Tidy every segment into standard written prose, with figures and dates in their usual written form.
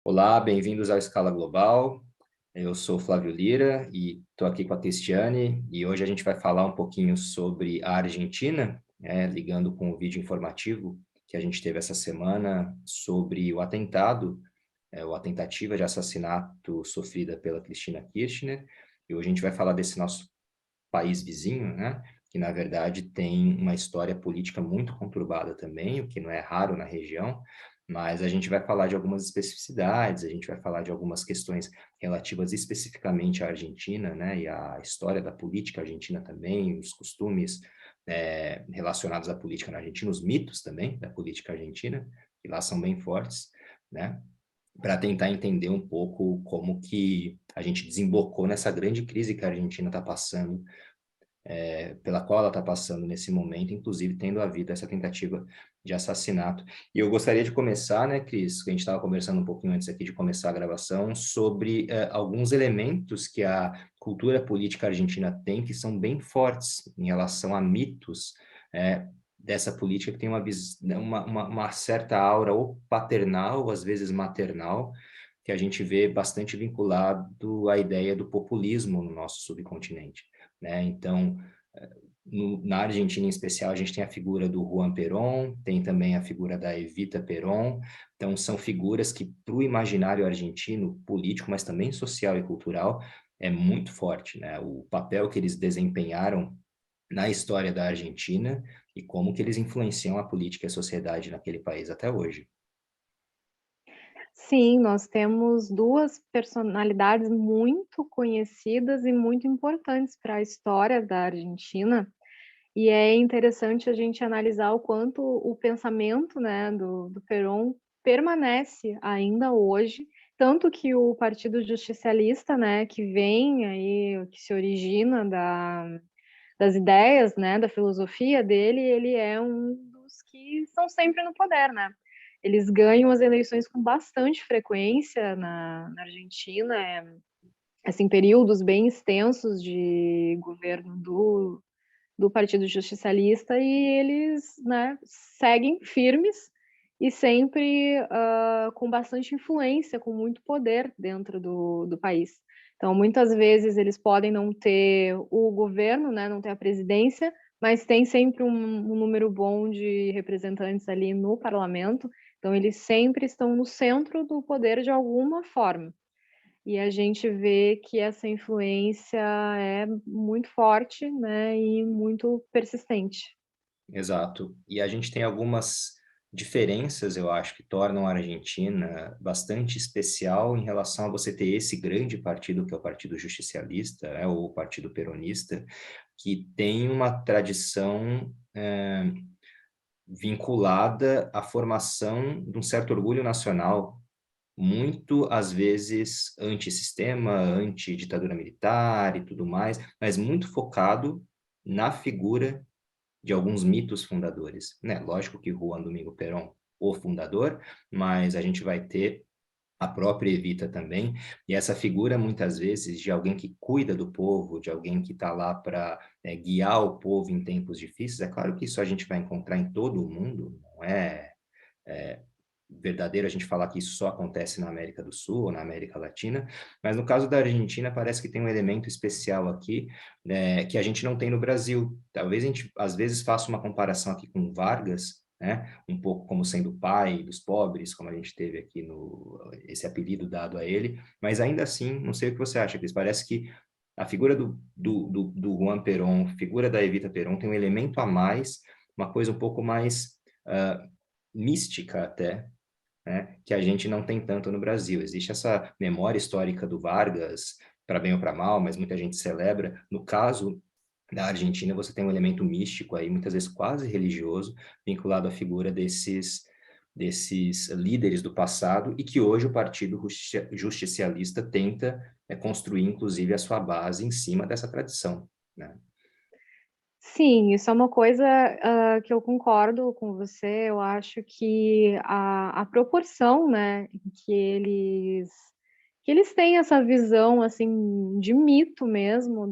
Olá, bem-vindos ao Escala Global. Eu sou Flávio Lira e estou aqui com a Cristiane e hoje a gente vai falar um pouquinho sobre a Argentina, ligando com o vídeo informativo que a gente teve essa semana sobre o atentado, ou a tentativa de assassinato sofrida pela Cristina Kirchner. E hoje a gente vai falar desse nosso país vizinho, né? Que na verdade tem uma história política muito conturbada também, o que não é raro na região, mas a gente vai falar de algumas especificidades, a gente vai falar de algumas questões relativas especificamente à Argentina, né? E à história da política argentina também, os costumes relacionados à política na Argentina, os mitos também da política argentina, que lá são bem fortes, né? Para tentar entender um pouco como que a gente desembocou nessa grande crise que a Argentina está passando, pela qual ela está passando nesse momento, inclusive tendo havido essa tentativa de assassinato. E eu gostaria de começar, né, Cris, que a gente estava conversando um pouquinho antes aqui de começar a gravação, sobre alguns elementos que a cultura política argentina tem que são bem fortes em relação a mitos dessa política que tem uma certa aura ou paternal, às vezes maternal, que a gente vê bastante vinculado à ideia do populismo no nosso subcontinente, né? Então, na Argentina em especial, a gente tem a figura do Juan Perón, tem também a figura da Evita Perón. Então, são figuras que, para o imaginário argentino, político, mas também social e cultural, é muito forte, né? O papel que eles desempenharam na história da Argentina e como que eles influenciam a política e a sociedade naquele país até hoje. Sim, nós temos 2 personalidades muito conhecidas e muito importantes para a história da Argentina, e é interessante a gente analisar o quanto o pensamento, né, do Perón permanece ainda hoje, tanto que o Partido Justicialista, né, que vem aí, que se origina das ideias, né, da filosofia dele, ele é um dos que estão sempre no poder, né. Eles ganham as eleições com bastante frequência na Argentina, assim, períodos bem extensos de governo do Partido Justicialista e eles, né, seguem firmes e sempre, com bastante influência, com muito poder dentro do país. Então, muitas vezes eles podem não ter o governo, né, não ter a presidência, mas tem sempre um número bom de representantes ali no parlamento, então eles sempre estão no centro do poder de alguma forma. E a gente vê que essa influência é muito forte, né, e muito persistente. Exato. E a gente tem algumas diferenças, eu acho, que tornam a Argentina bastante especial em relação a você ter esse grande partido, que é o Partido Justicialista, ou o Partido Peronista, que tem uma tradição vinculada à formação de um certo orgulho nacional, muito, às vezes, anti-sistema, anti-ditadura militar e tudo mais, mas muito focado na figura de alguns mitos fundadores, né? Lógico que Juan Domingo Perón, o fundador, mas a gente vai ter a própria Evita também, e essa figura, muitas vezes, de alguém que cuida do povo, de alguém que está lá para guiar o povo em tempos difíceis, é claro que isso a gente vai encontrar em todo o mundo, não é verdadeiro a gente falar que isso só acontece na América do Sul ou na América Latina, mas no caso da Argentina parece que tem um elemento especial aqui, né, que a gente não tem no Brasil. Talvez a gente às vezes faça uma comparação aqui com Vargas, né, um pouco como sendo o pai dos pobres, como a gente teve aqui no esse apelido dado a ele, mas ainda assim, não sei o que você acha, Cris, parece que a figura do Juan Perón, figura da Evita Perón tem um elemento a mais, uma coisa um pouco mais mística até, né, que a gente não tem tanto no Brasil. Existe essa memória histórica do Vargas, para bem ou para mal, mas muita gente celebra. No caso da Argentina, você tem um elemento místico aí, muitas vezes quase religioso, vinculado à figura desses líderes do passado e que hoje o Partido Justicialista tenta construir, inclusive, a sua base em cima dessa tradição, né? Sim, isso é uma coisa, que eu concordo com você. Eu acho que a proporção, né, em que eles têm essa visão, assim, de mito mesmo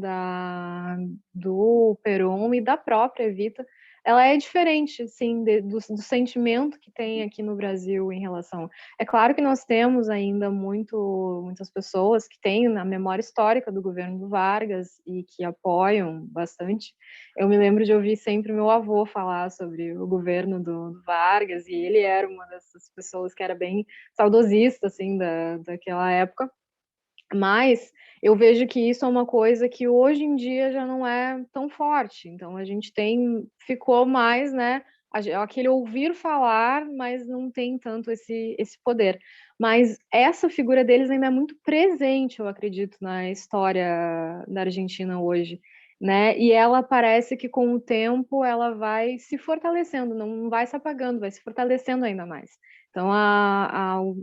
do Perón e da própria Evita, ela é diferente, assim, do sentimento que tem aqui no Brasil em relação. É claro que nós temos ainda muitas pessoas que têm na memória histórica do governo do Vargas e que apoiam bastante. Eu me lembro de ouvir sempre meu avô falar sobre o governo do Vargas, e ele era uma dessas pessoas que era bem saudosista, assim, daquela época. Mas eu vejo que isso é uma coisa que hoje em dia já não é tão forte. Então a gente ficou mais, né, aquele ouvir falar, mas não tem tanto esse poder. Mas essa figura deles ainda é muito presente, eu acredito, na história da Argentina hoje, né? E ela parece que com o tempo ela vai se fortalecendo, não vai se apagando, vai se fortalecendo ainda mais. Então,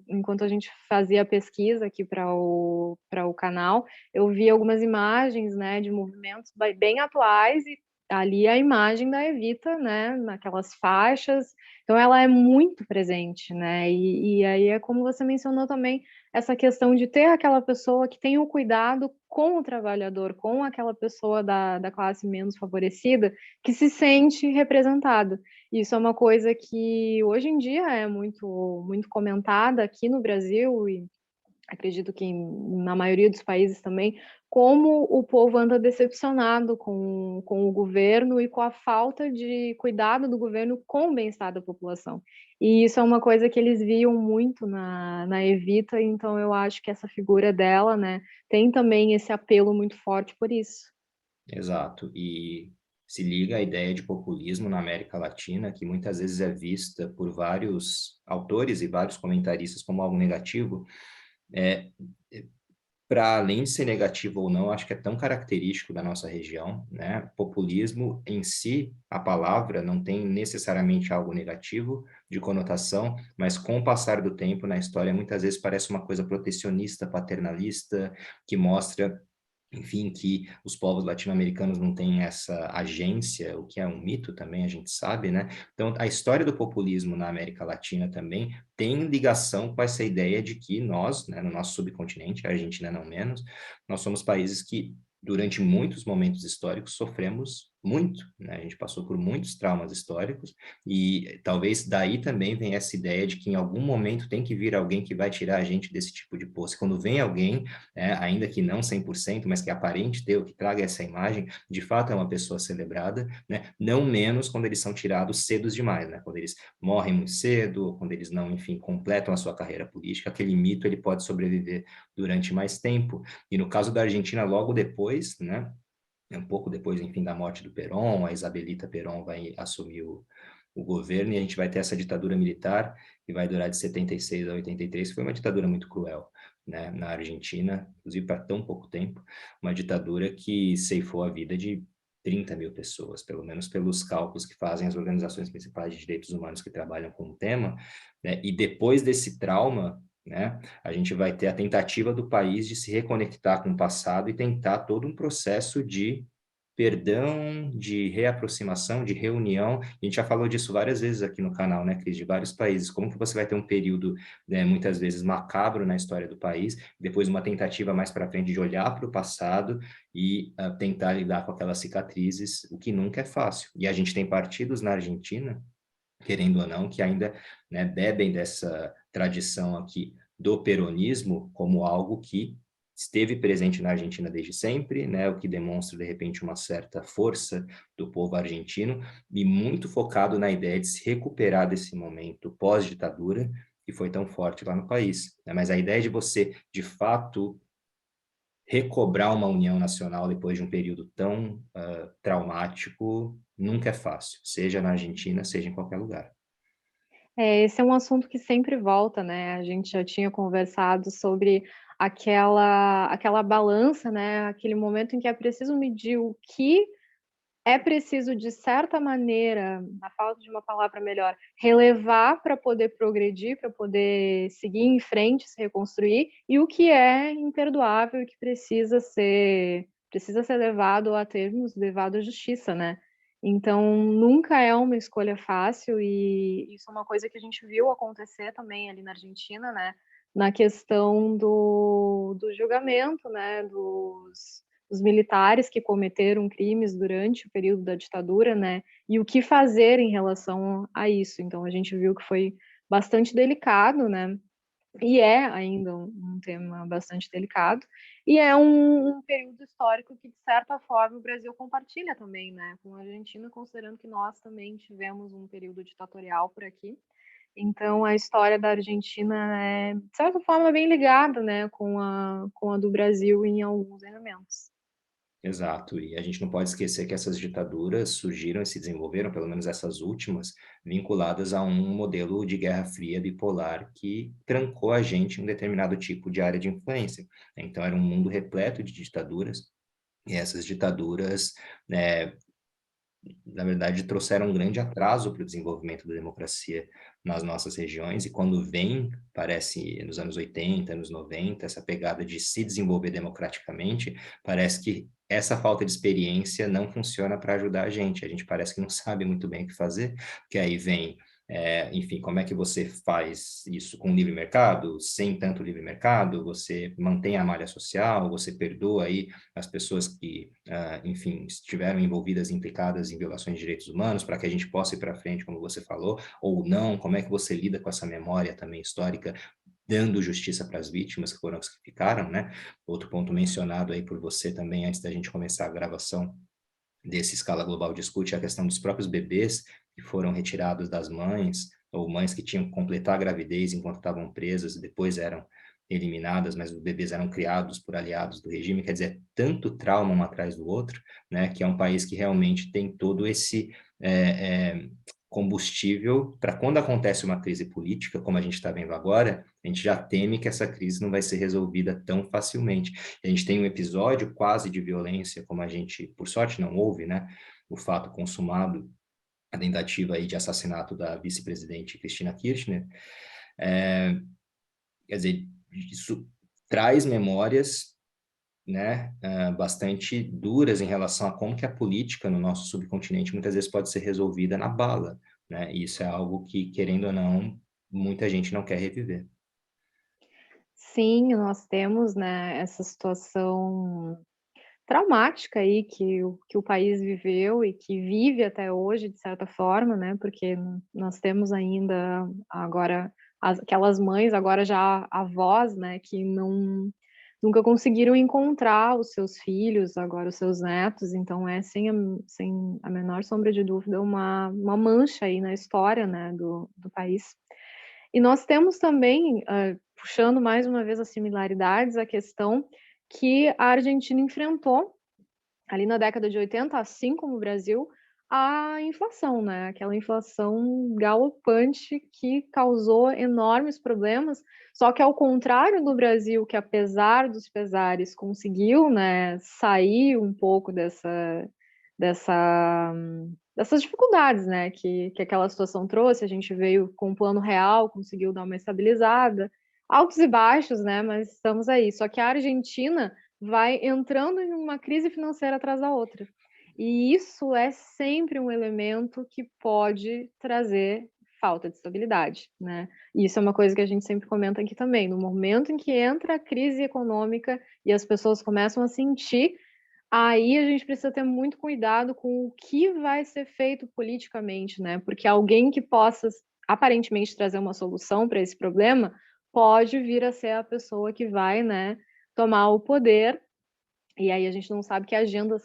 enquanto a gente fazia a pesquisa aqui para o canal, eu vi algumas imagens, né, de movimentos bem atuais, e ali a imagem da Evita, né, naquelas faixas. Então, ela é muito presente, né? E aí é como você mencionou também, essa questão de ter aquela pessoa que tem o cuidado com o trabalhador, com aquela pessoa da classe menos favorecida, que se sente representada. Isso é uma coisa que hoje em dia é muito comentada aqui no Brasil, e acredito que na maioria dos países também, como o povo anda decepcionado com o governo e com a falta de cuidado do governo com o bem-estar da população. E isso é uma coisa que eles viam muito na Evita, então eu acho que essa figura dela, né, tem também esse apelo muito forte por isso. Exato. E se liga à ideia de populismo na América Latina, que muitas vezes é vista por vários autores e vários comentaristas como algo negativo. É, para além de ser negativo ou não, acho que é tão característico da nossa região, né? Populismo em si, a palavra não tem necessariamente algo negativo de conotação, mas com o passar do tempo na história, muitas vezes parece uma coisa protecionista, paternalista, que mostra, enfim, que os povos latino-americanos não têm essa agência, o que é um mito também, a gente sabe, né? Então, a história do populismo na América Latina também tem ligação com essa ideia de que nós, né, no nosso subcontinente, a Argentina não menos, nós somos países que, durante muitos momentos históricos, sofremos muito, né? A gente passou por muitos traumas históricos e talvez daí também vem essa ideia de que em algum momento tem que vir alguém que vai tirar a gente desse tipo de poço. Quando vem alguém, ainda que não 100%, mas que aparente ter, o que traga essa imagem, de fato é uma pessoa celebrada, né? Não menos quando eles são tirados cedos demais, né? Quando eles morrem muito cedo, ou quando eles não, enfim, completam a sua carreira política, aquele mito ele pode sobreviver durante mais tempo. E no caso da Argentina, logo depois, né? Um pouco depois, enfim, da morte do Perón, a Isabelita Perón vai assumir o governo e a gente vai ter essa ditadura militar que vai durar de 76 a 83, que foi uma ditadura muito cruel, né, na Argentina, inclusive para tão pouco tempo, uma ditadura que ceifou a vida de 30 mil pessoas, pelo menos pelos cálculos que fazem as organizações principais de direitos humanos que trabalham com o tema, né, e depois desse trauma, né, a gente vai ter a tentativa do país de se reconectar com o passado e tentar todo um processo de perdão, de reaproximação, de reunião. A gente já falou disso várias vezes aqui no canal, né, Cris, de vários países. Como que você vai ter um período, né, muitas vezes macabro na história do país, depois uma tentativa mais para frente de olhar para o passado e tentar lidar com aquelas cicatrizes, o que nunca é fácil. E a gente tem partidos na Argentina, querendo ou não, que ainda, né, bebem dessa tradição aqui do peronismo como algo que esteve presente na Argentina desde sempre, né, o que demonstra, de repente, uma certa força do povo argentino e muito focado na ideia de se recuperar desse momento pós-ditadura que foi tão forte lá no país, né? Mas a ideia de você, de fato, recobrar uma união nacional depois de um período tão traumático nunca é fácil, seja na Argentina, seja em qualquer lugar. Esse é um assunto que sempre volta, né? A gente já tinha conversado sobre aquela balança, né? Aquele momento em que é preciso medir o que é preciso, de certa maneira, na falta de uma palavra melhor, relevar para poder progredir, para poder seguir em frente, se reconstruir, e o que é imperdoável e que precisa ser levado a termos, levado à justiça, né? Então, nunca é uma escolha fácil, e isso é uma coisa que a gente viu acontecer também ali na Argentina, né? Na questão do julgamento, né? os militares que cometeram crimes durante o período da ditadura, né, e o que fazer em relação a isso. Então a gente viu que foi bastante delicado, né, e é ainda um tema bastante delicado, e é um período histórico que, de certa forma, o Brasil compartilha também, né, com a Argentina, considerando que nós também tivemos um período ditatorial por aqui. Então, a história da Argentina é, de certa forma, bem ligada, né, com a do Brasil em alguns elementos. Exato, e a gente não pode esquecer que essas ditaduras surgiram e se desenvolveram, pelo menos essas últimas, vinculadas a um modelo de guerra fria bipolar que trancou a gente em um determinado tipo de área de influência. Então, era um mundo repleto de ditaduras, e essas ditaduras, né, na verdade, trouxeram um grande atraso para o desenvolvimento da democracia nas nossas regiões, e quando vem, parece nos anos 80, anos 90, essa pegada de se desenvolver democraticamente, parece que essa falta de experiência não funciona para ajudar a gente parece que não sabe muito bem o que fazer, que aí vem enfim, como é que você faz isso com livre mercado, sem tanto livre mercado, você mantém a malha social, você perdoa aí as pessoas que, enfim, estiveram envolvidas, implicadas em violações de direitos humanos, para que a gente possa ir para frente, como você falou, ou não, como é que você lida com essa memória também histórica, dando justiça para as vítimas que foram as que ficaram, né? Outro ponto mencionado aí por você também, antes da gente começar a gravação desse Escala Global discute, é a questão dos próprios bebês que foram retirados das mães, ou mães que tinham que completar a gravidez enquanto estavam presas e depois eram eliminadas, mas os bebês eram criados por aliados do regime, quer dizer, tanto trauma um atrás do outro, né, que é um país que realmente tem todo esse combustível para quando acontece uma crise política, como a gente está vendo agora, a gente já teme que essa crise não vai ser resolvida tão facilmente. A gente tem um episódio quase de violência, como a gente, por sorte, não houve, né, o fato consumado, a tentativa aí de assassinato da vice-presidente Cristina Kirchner, quer dizer, isso traz memórias, né, bastante duras em relação a como que a política no nosso subcontinente muitas vezes pode ser resolvida na bala, né, e isso é algo que, querendo ou não, muita gente não quer reviver. Sim, nós temos, né, essa situação traumática aí que o país viveu e que vive até hoje, de certa forma, né, porque nós temos ainda agora aquelas mães, agora já avós, né, que nunca conseguiram encontrar os seus filhos, agora os seus netos, então é sem a menor sombra de dúvida uma mancha aí na história, né, do país. E nós temos também, puxando mais uma vez as similaridades, a questão que a Argentina enfrentou ali na década de 80, assim como o Brasil, a inflação, né? Aquela inflação galopante que causou enormes problemas. Só que ao contrário do Brasil, que apesar dos pesares conseguiu, né, sair um pouco dessa, dessas dificuldades, né, que aquela situação trouxe. A gente veio com um plano real, conseguiu dar uma estabilizada, altos e baixos, né? Mas estamos aí. Só que a Argentina vai entrando em uma crise financeira atrás da outra. E isso é sempre um elemento que pode trazer falta de estabilidade, né? E isso é uma coisa que a gente sempre comenta aqui também. No momento em que entra a crise econômica e as pessoas começam a sentir, aí a gente precisa ter muito cuidado com o que vai ser feito politicamente, né? Porque alguém que possa aparentemente trazer uma solução para esse problema pode vir a ser a pessoa que vai, né, tomar o poder, e aí a gente não sabe que agendas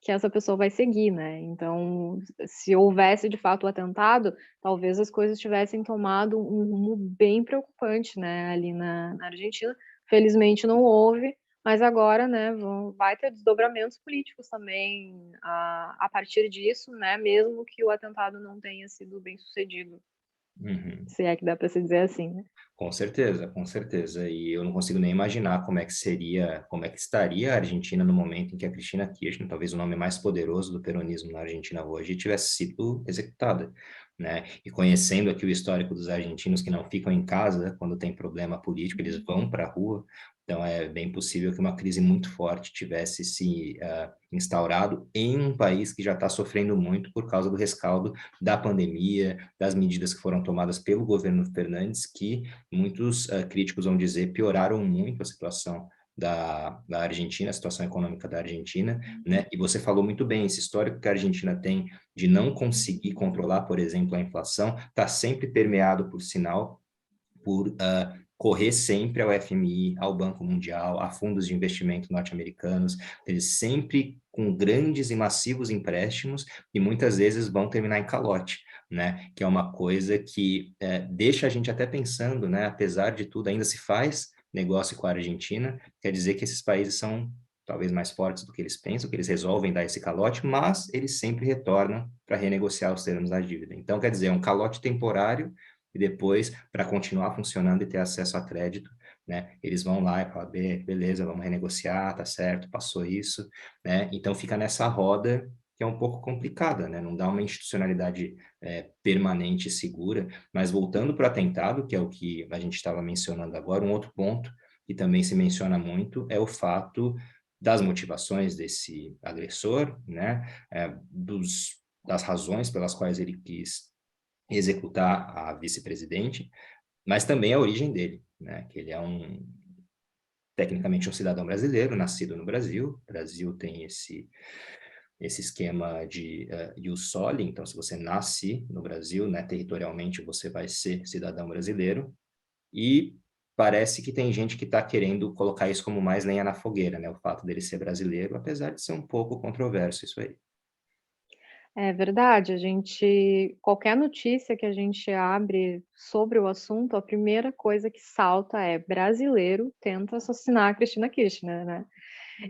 que essa pessoa vai seguir, né? Então, se houvesse de fato o atentado, talvez as coisas tivessem tomado um rumo bem preocupante, né, ali na Argentina. Felizmente não houve, mas agora, né, vai ter desdobramentos políticos também a partir disso, né, mesmo que o atentado não tenha sido bem sucedido, Uhum. se é que dá para se dizer assim, né? Com certeza, com certeza. E eu não consigo nem imaginar como é que seria, como é que estaria a Argentina no momento em que a Cristina Kirchner, talvez o nome mais poderoso do peronismo na Argentina hoje, tivesse sido executada, né? E conhecendo aqui o histórico dos argentinos que não ficam em casa quando tem problema político, eles vão para a rua. Então é bem possível que uma crise muito forte tivesse se instaurado em um país que já está sofrendo muito por causa do rescaldo da pandemia, das medidas que foram tomadas pelo governo Fernandes, que muitos críticos vão dizer pioraram muito a situação da Argentina, a situação econômica da Argentina, né? E você falou muito bem, esse histórico que a Argentina tem de não conseguir controlar, por exemplo, a inflação, está sempre permeado, por sinal, por correr sempre ao FMI, ao Banco Mundial, a fundos de investimento norte-americanos, eles sempre com grandes e massivos empréstimos e muitas vezes vão terminar em calote, né? Que é uma coisa que deixa a gente até pensando, né? Apesar de tudo, ainda se faz negócio com a Argentina, quer dizer que esses países são talvez mais fortes do que eles pensam, que eles resolvem dar esse calote, mas eles sempre retornam para renegociar os termos da dívida. Então, quer dizer, é um calote temporário e depois, para continuar funcionando e ter acesso a crédito, né, eles vão lá e falam, beleza, vamos renegociar, tá certo, passou isso, né, então fica nessa roda que é um pouco complicada, né, não dá uma institucionalidade permanente e segura, mas voltando para o atentado, que é o que a gente estava mencionando agora, um outro ponto que também se menciona muito é o fato das motivações desse agressor, né, das razões pelas quais ele quis executar a vice-presidente, mas também a origem dele, né? Que ele é tecnicamente um cidadão brasileiro, nascido no Brasil. O Brasil tem esse esquema de ius soli, então se você nasce no Brasil, né, territorialmente você vai ser cidadão brasileiro, e parece que tem gente que está querendo colocar isso como mais lenha na fogueira, né, o fato dele ser brasileiro, apesar de ser um pouco controverso isso aí. É verdade, a gente qualquer notícia que a gente abre sobre o assunto, a primeira coisa que salta é: brasileiro tenta assassinar a Cristina Kirchner, né.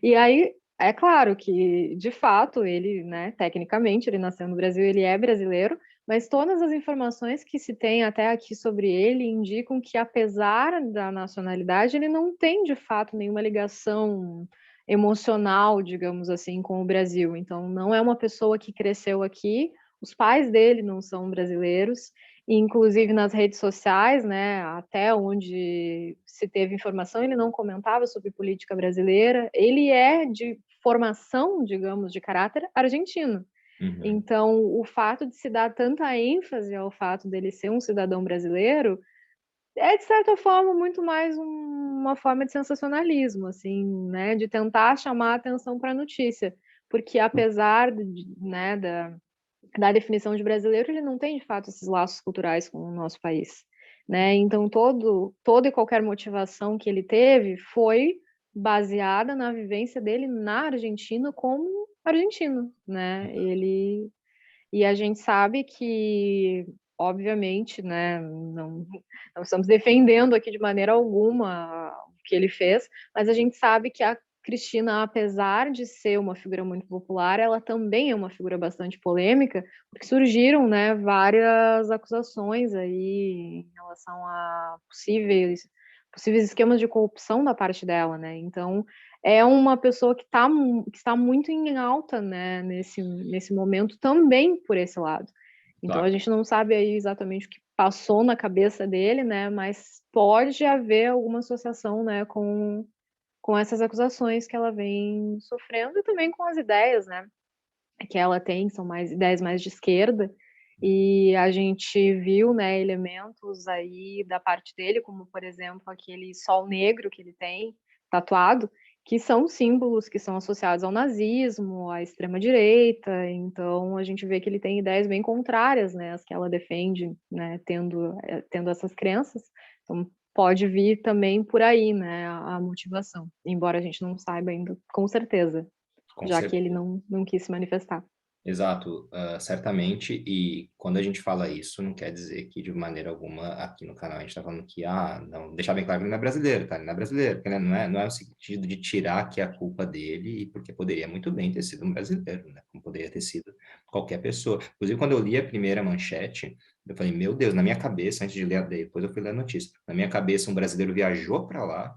E aí, é claro que, de fato, ele, né, tecnicamente, ele nasceu no Brasil, ele é brasileiro, mas todas as informações que se tem até aqui sobre ele indicam que, apesar da nacionalidade, ele não tem, de fato, nenhuma ligação emocional, digamos assim, com o Brasil. Então, não é uma pessoa que cresceu aqui, os pais dele não são brasileiros, e inclusive nas redes sociais, né, até onde se teve informação, ele não comentava sobre política brasileira. Ele é de formação, digamos, de caráter argentino. Uhum. Então, o fato de se dar tanta ênfase ao fato dele ser um cidadão brasileiro é, de certa forma, muito mais uma forma de sensacionalismo, assim, né, de tentar chamar a atenção para a notícia, porque apesar né, da definição de brasileiro, ele não tem de fato esses laços culturais com o nosso país, né? Então toda e qualquer motivação que ele teve foi baseada na vivência dele na Argentina como argentino, né? E a gente sabe que, obviamente, né, não estamos defendendo aqui de maneira alguma o que ele fez, mas a gente sabe que a Cristina, apesar de ser uma figura muito popular, ela também é uma figura bastante polêmica, porque surgiram, né, várias acusações aí em relação a possíveis esquemas de corrupção da parte dela, né? Então, é uma pessoa que está muito em alta, né, nesse momento também por esse lado. Então a Claro. gente não sabe aí exatamente o que passou na cabeça dele, né, mas pode haver alguma associação, né, com essas acusações que ela vem sofrendo e também com as ideias, né, que ela tem, são mais ideias mais de esquerda, e a gente viu, né, elementos aí da parte dele, como por exemplo aquele sol negro que ele tem tatuado, que são símbolos que são associados ao nazismo, à extrema direita, então a gente vê que ele tem ideias bem contrárias, né, às que ela defende, né, tendo essas crenças, então pode vir também por aí, né, a motivação, embora a gente não saiba ainda com certeza, Com já que ele certeza. não quis se manifestar. Exato, certamente, e quando a gente fala isso, não quer dizer que de maneira alguma aqui no canal a gente está falando que, não, deixar bem claro que ele não é brasileiro, tá? Ele não é brasileiro, porque, né, não é o sentido de tirar que é a culpa dele, e porque poderia muito bem ter sido um brasileiro, né? Como poderia ter sido qualquer pessoa. Inclusive, quando eu li a primeira manchete, eu falei, meu Deus, na minha cabeça, antes de ler, depois eu fui ler a notícia, na minha cabeça um brasileiro viajou para lá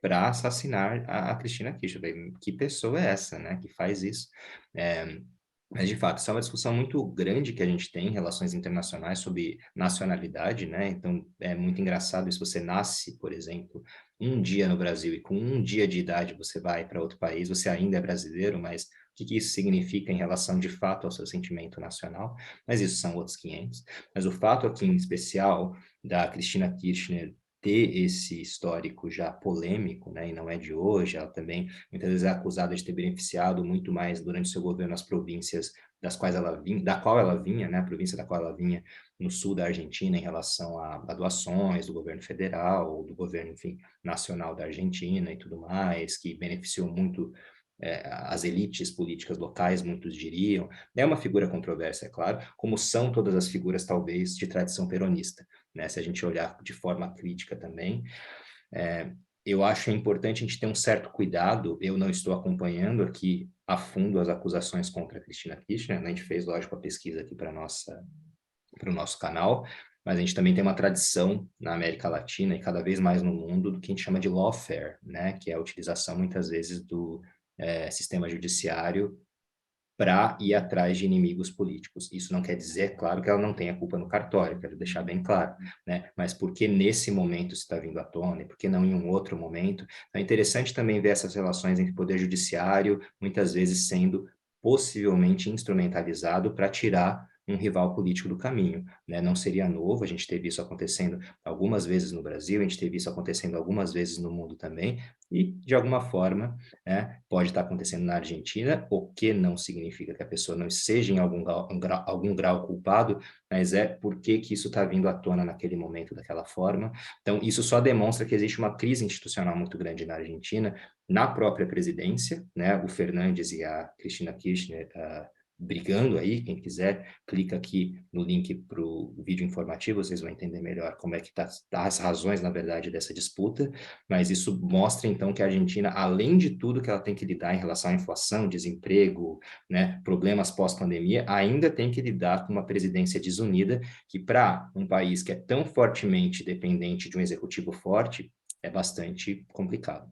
para assassinar a Cristina Kirchner. Eu falei, que pessoa é essa, né, que faz isso? É, mas, de fato, isso é uma discussão muito grande que a gente tem em relações internacionais sobre nacionalidade, né? Então, é muito engraçado se você nasce, por exemplo, um dia no Brasil e com um dia de idade você vai para outro país, você ainda é brasileiro, mas o que que isso significa em relação, de fato, ao seu sentimento nacional? Mas isso são outros 500. Mas o fato aqui, em especial, da Cristina Kirchner ter esse histórico já polêmico, né, e não é de hoje. Ela também muitas vezes é acusada de ter beneficiado muito mais durante seu governo as províncias da qual ela vinha, né, a província da qual ela vinha no sul da Argentina, em relação a doações do governo federal, do governo, enfim, nacional da Argentina e tudo mais, que beneficiou muito as elites políticas locais, muitos diriam. É uma figura controversa, é claro, como são todas as figuras, talvez, de tradição peronista, né? Se a gente olhar de forma crítica também. É, eu acho importante a gente ter um certo cuidado. Eu não estou acompanhando aqui a fundo as acusações contra a Cristina Kirchner, né? A gente fez, lógico, a pesquisa aqui para o nosso canal, mas a gente também tem uma tradição na América Latina e cada vez mais no mundo do que a gente chama de lawfare, né? Que é a utilização, muitas vezes, do sistema judiciário para ir atrás de inimigos políticos. Isso não quer dizer, claro, que ela não tenha culpa no cartório, quero deixar bem claro, né? Mas por que nesse momento está vindo à tona e por que não em um outro momento? Então, é interessante também ver essas relações entre o poder judiciário, muitas vezes sendo possivelmente instrumentalizado para tirar um rival político do caminho, né? Não seria novo, a gente teve isso acontecendo algumas vezes no Brasil, a gente teve isso acontecendo algumas vezes no mundo também, e de alguma forma, né, pode estar acontecendo na Argentina, o que não significa que a pessoa não seja em algum grau culpado, mas é por que isso está vindo à tona naquele momento daquela forma. Então, isso só demonstra que existe uma crise institucional muito grande na Argentina, na própria presidência, né? O Fernandes e a Cristina Kirchner brigando aí. Quem quiser, clica aqui no link para o vídeo informativo, vocês vão entender melhor como é que tá as razões, na verdade, dessa disputa. Mas isso mostra, então, que a Argentina, além de tudo que ela tem que lidar em relação à inflação, desemprego, né, problemas pós-pandemia, ainda tem que lidar com uma presidência desunida, que para um país que é tão fortemente dependente de um executivo forte, é bastante complicado.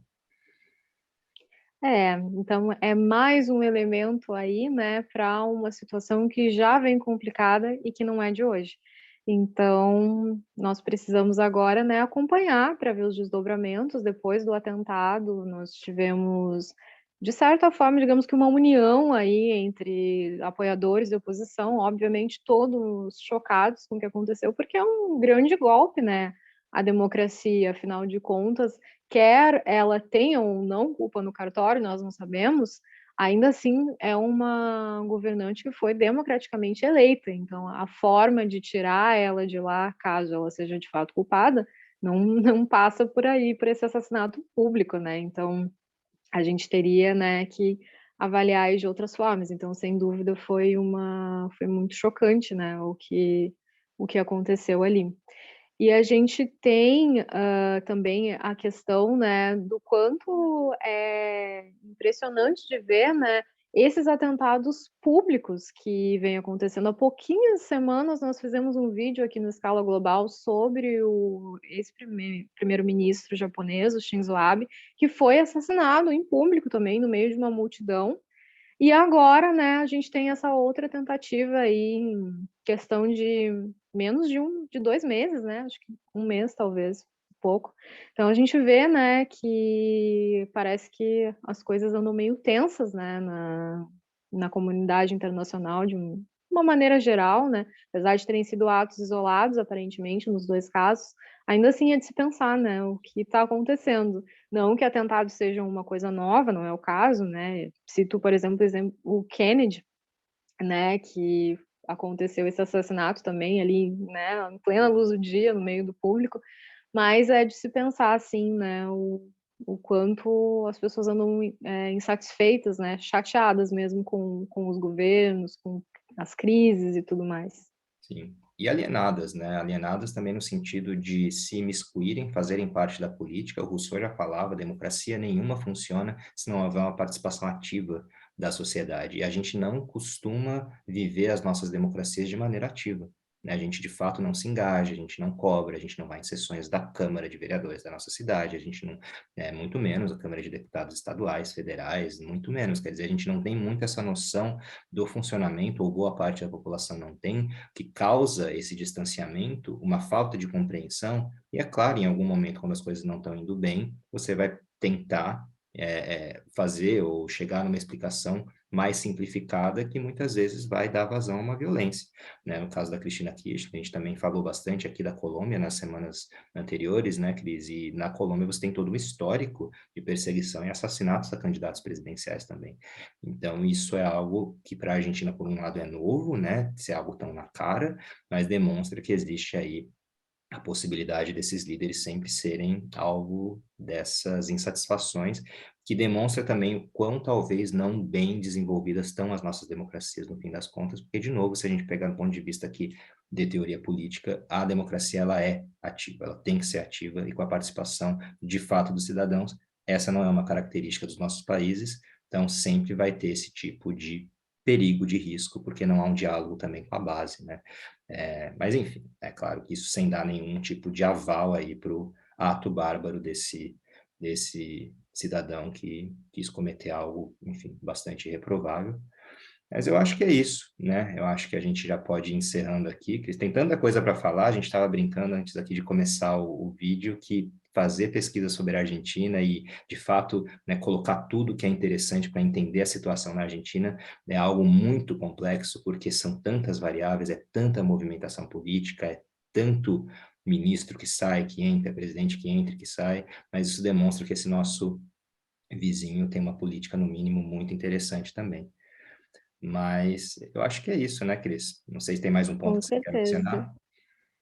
Então é mais um elemento aí, né, para uma situação que já vem complicada e que não é de hoje. Então, nós precisamos agora, né, acompanhar para ver os desdobramentos. Depois do atentado, nós tivemos, de certa forma, digamos que uma união aí entre apoiadores e oposição, obviamente todos chocados com o que aconteceu, porque é um grande golpe, né, à democracia, afinal de contas, quer ela tenha ou não culpa no cartório, nós não sabemos, ainda assim é uma governante que foi democraticamente eleita. Então, a forma de tirar ela de lá, caso ela seja de fato culpada, não passa por aí, por esse assassinato público, né? Então, a gente teria, né, que avaliar de outras formas. Então, sem dúvida, foi muito chocante, né, o que aconteceu ali. E a gente tem, também a questão, né, do quanto é impressionante de ver, né, esses atentados públicos que vêm acontecendo. Há pouquinhas semanas nós fizemos um vídeo aqui no Escala Global sobre o ex-primeiro-ministro japonês, o Shinzo Abe, que foi assassinado em público também, no meio de uma multidão. E agora, né, a gente tem essa outra tentativa aí em questão de menos de 2 meses, né, acho que 1 mês talvez, pouco. Então a gente vê, né, que parece que as coisas andam meio tensas, né, na comunidade internacional uma maneira geral, né, apesar de terem sido atos isolados aparentemente nos 2 casos, ainda assim é de se pensar, né, o que está acontecendo. Não que atentados sejam uma coisa nova, não é o caso, né. Cito, por exemplo, o Kennedy, né, que aconteceu esse assassinato também ali, né, em plena luz do dia, no meio do público, mas é de se pensar, assim, né, o quanto as pessoas andam, insatisfeitas, né, chateadas mesmo com os governos, com as crises e tudo mais. Sim. E alienadas, né? Alienadas também no sentido de se imiscuírem, fazerem parte da política. O Rousseau já falava, democracia nenhuma funciona se não houver uma participação ativa da sociedade. E a gente não costuma viver as nossas democracias de maneira ativa, né? A gente, de fato, não se engaja, a gente não cobra, a gente não vai em sessões da Câmara de Vereadores da nossa cidade, a gente não, muito menos a Câmara de Deputados estaduais, federais, muito menos. Quer dizer, a gente não tem muito essa noção do funcionamento, ou boa parte da população não tem, que causa esse distanciamento, uma falta de compreensão. E é claro, em algum momento, quando as coisas não estão indo bem, você vai tentar fazer ou chegar numa explicação mais simplificada que muitas vezes vai dar vazão a uma violência, né? No caso da Cristina Kirchner, a gente também falou bastante aqui da Colômbia nas semanas anteriores, né, Cris? E na Colômbia você tem todo um histórico de perseguição e assassinatos a candidatos presidenciais também. Então, isso é algo que para a Argentina, por um lado, é novo, né? Se é algo tão na cara, mas demonstra que existe aí a possibilidade desses líderes sempre serem alvo dessas insatisfações, que demonstra também o quão talvez não bem desenvolvidas estão as nossas democracias no fim das contas, porque, de novo, se a gente pegar do ponto de vista aqui de teoria política, a democracia ela é ativa, ela tem que ser ativa e com a participação de fato dos cidadãos. Essa não é uma característica dos nossos países, então sempre vai ter esse tipo de perigo, de risco, porque não há um diálogo também com a base, né? Mas, enfim, é claro que isso sem dar nenhum tipo de aval aí para o ato bárbaro desse cidadão que quis cometer algo, enfim, bastante reprovável. Mas eu acho que é isso, né? Eu acho que a gente já pode ir encerrando aqui, que tem tanta coisa para falar. A gente estava brincando antes aqui de começar o vídeo que fazer pesquisa sobre a Argentina e, de fato, né, colocar tudo que é interessante para entender a situação na Argentina é algo muito complexo, porque são tantas variáveis, é tanta movimentação política, é tanto ministro que sai, que entra, presidente que entra, que sai, mas isso demonstra que esse nosso vizinho tem uma política, no mínimo, muito interessante também. Mas eu acho que é isso, né, Cris? Não sei se tem mais um ponto Com que você quer certeza. mencionar.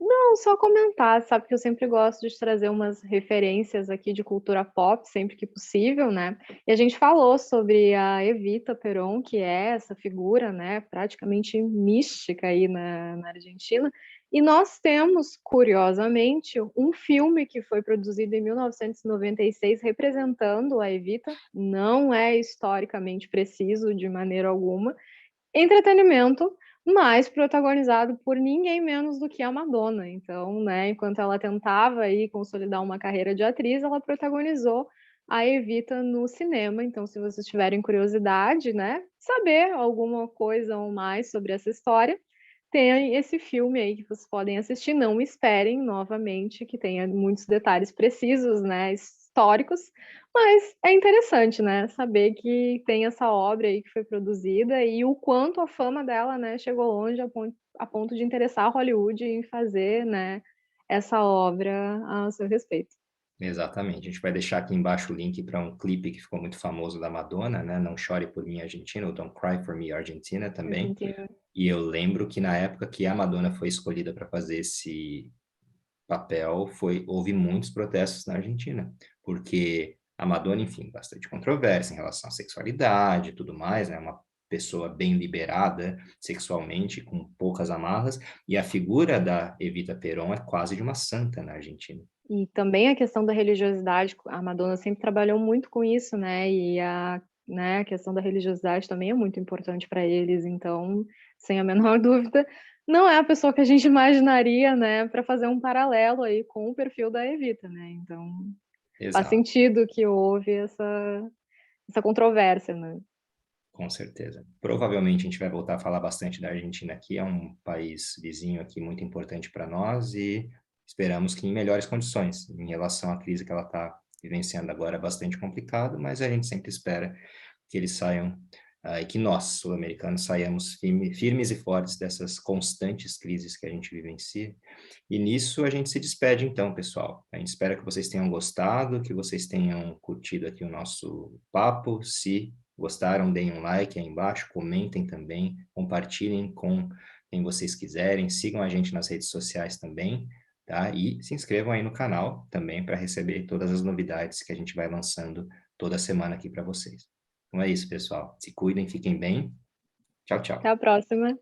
Não, só comentar, sabe que eu sempre gosto de trazer umas referências aqui de cultura pop, sempre que possível, né? E a gente falou sobre a Evita Peron, que é essa figura, né, praticamente mística aí na Argentina. E nós temos, curiosamente, um filme que foi produzido em 1996 representando a Evita. Não é historicamente preciso de maneira alguma. Entretenimento, mas protagonizado por ninguém menos do que a Madonna. Então, né, enquanto ela tentava aí consolidar uma carreira de atriz, ela protagonizou a Evita no cinema. Então, se vocês tiverem curiosidade, né, saber alguma coisa ou mais sobre essa história, tem esse filme aí que vocês podem assistir. Não esperem, novamente, que tenha muitos detalhes precisos, né, históricos, mas é interessante, né, saber que tem essa obra aí que foi produzida e o quanto a fama dela, né, chegou longe a ponto de interessar Hollywood em fazer, né, essa obra a seu respeito. Exatamente. A gente vai deixar aqui embaixo o link para um clipe que ficou muito famoso da Madonna, né? Não Chore por Mim, Argentina, ou Don't Cry for Me, Argentina também. Argentina. E eu lembro que na época que a Madonna foi escolhida para fazer esse papel, houve muitos protestos na Argentina, porque a Madonna, enfim, bastante controvérsia em relação à sexualidade e tudo mais, né? Uma pessoa bem liberada sexualmente, com poucas amarras, e a figura da Evita Peron é quase de uma santa na Argentina. E também a questão da religiosidade, a Madonna sempre trabalhou muito com isso, né? E né, a questão da religiosidade também é muito importante para eles, então, sem a menor dúvida, não é a pessoa que a gente imaginaria, né, para fazer um paralelo aí com o perfil da Evita, né? Então, faz Exato. sentido que houve essa controvérsia, né? Com certeza. Provavelmente a gente vai voltar a falar bastante da Argentina aqui, é um país vizinho aqui muito importante para nós e esperamos que em melhores condições em relação à crise que ela está vivenciando agora, é bastante complicado, mas a gente sempre espera que eles saiam, e que nós, sul-americanos, saiamos firmes e fortes dessas constantes crises que a gente vivencia. E nisso a gente se despede então, pessoal. A gente espera que vocês tenham gostado, que vocês tenham curtido aqui o nosso papo. Se gostaram, deem um like aí embaixo, comentem também, compartilhem com quem vocês quiserem, sigam a gente nas redes sociais também, tá? E se inscrevam aí no canal também para receber todas as novidades que a gente vai lançando toda semana aqui para vocês. Então é isso, pessoal. Se cuidem, fiquem bem. Tchau, Até tchau. a próxima!